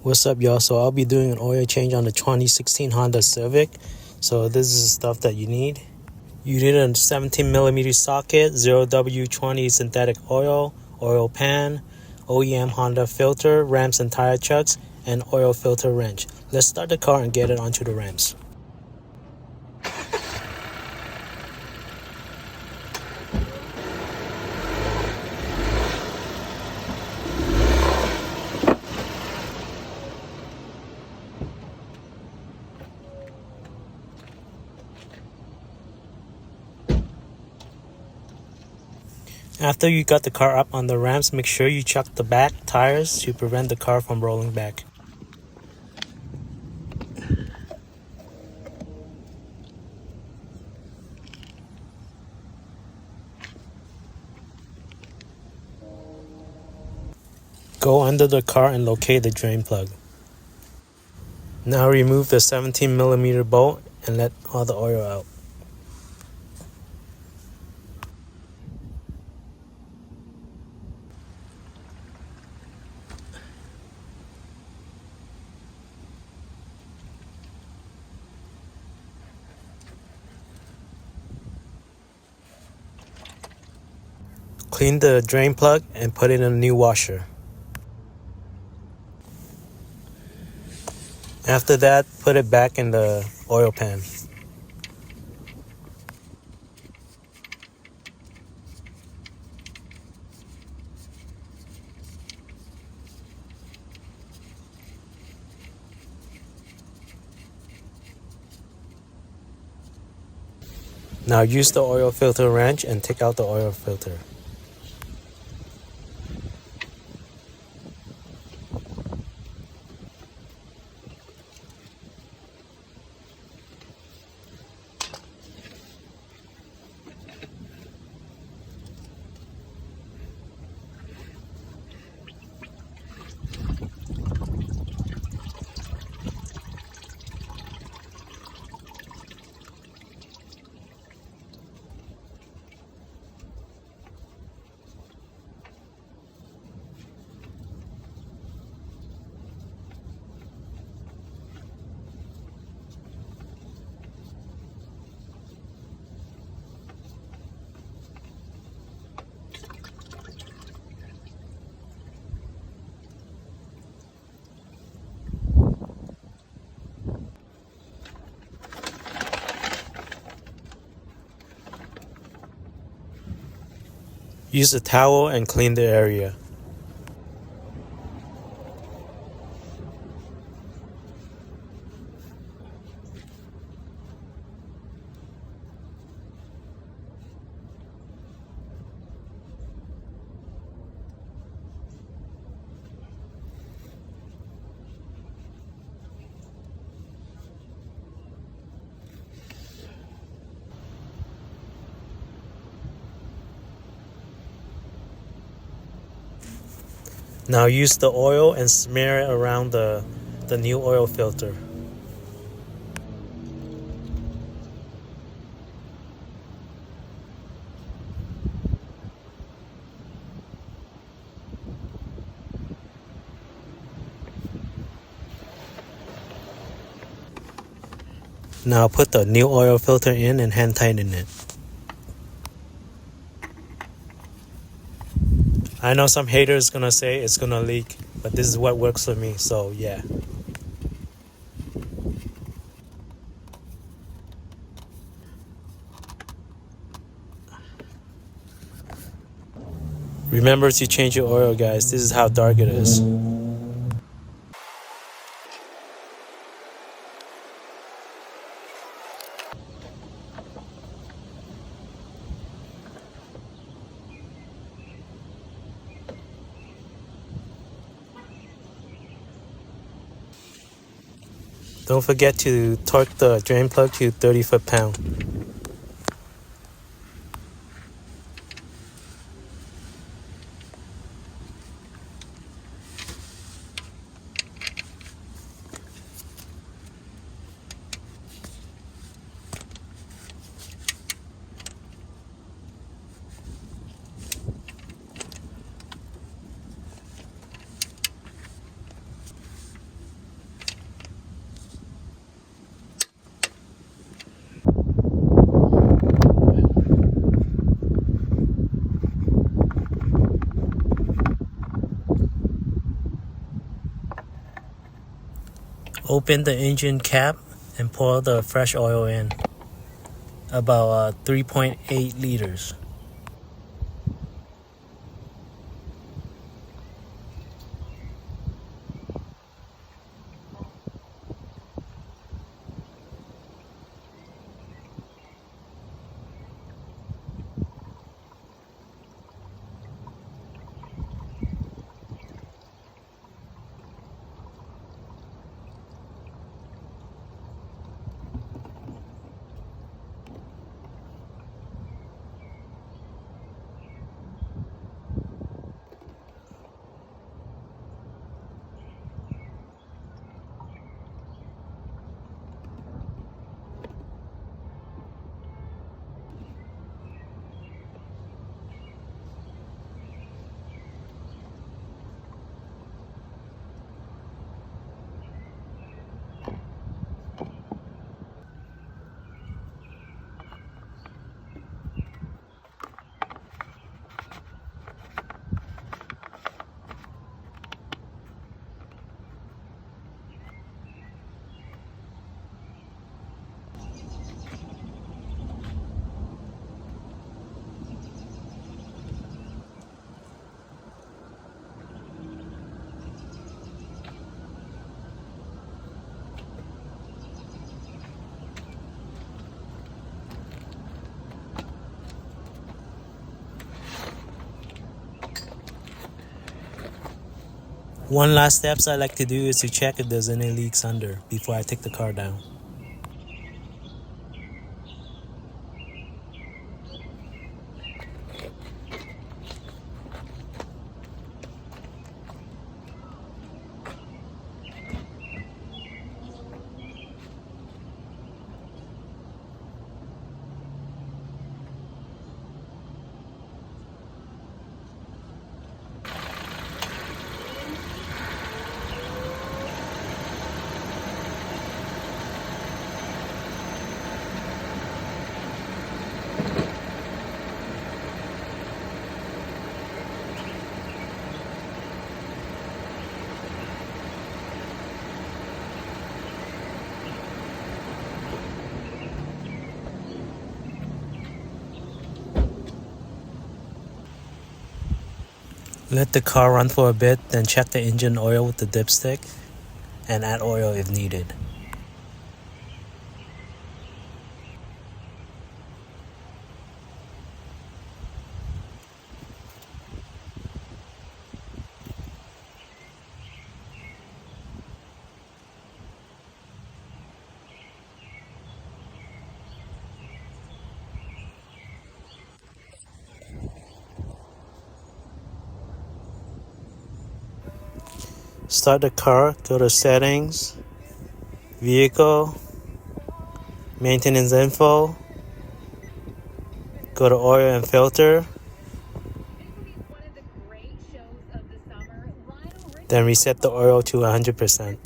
What's up, y'all? So I'll be doing an oil change on the 2016 Honda Civic. So this is the stuff that you need. You need a 17mm socket, 0W20 synthetic oil, oil pan, OEM Honda filter, ramps and tire chucks, and oil filter wrench. Let's start the car and get it onto the ramps. After you got the car up on the ramps, make sure you chuck the back tires to prevent the car from rolling back. Go under the car and locate the drain plug. Now remove the 17mm bolt and let all the oil out. Clean the drain plug and put in a new washer. After that, put it back in the oil pan. Now use the oil filter wrench and take out the oil filter. Use a towel and clean the area. Now use the oil and smear it around the new oil filter. Now put the new oil filter in and hand tighten it. I know some haters gonna say it's gonna leak, but this is what works for me, so yeah. Remember to change your oil, guys. This is how dark it is. Don't forget to torque the drain plug to 30 foot-pound. Open the engine cap and pour the fresh oil in, about 3.8 liters. One last steps I like to do is to check if there's any leaks under before I take the car down. Let the car run for a bit, then check the engine oil with the dipstick and add oil if needed. Start the car, go to settings, vehicle, maintenance info, go to oil and filter, then reset the oil to 100%.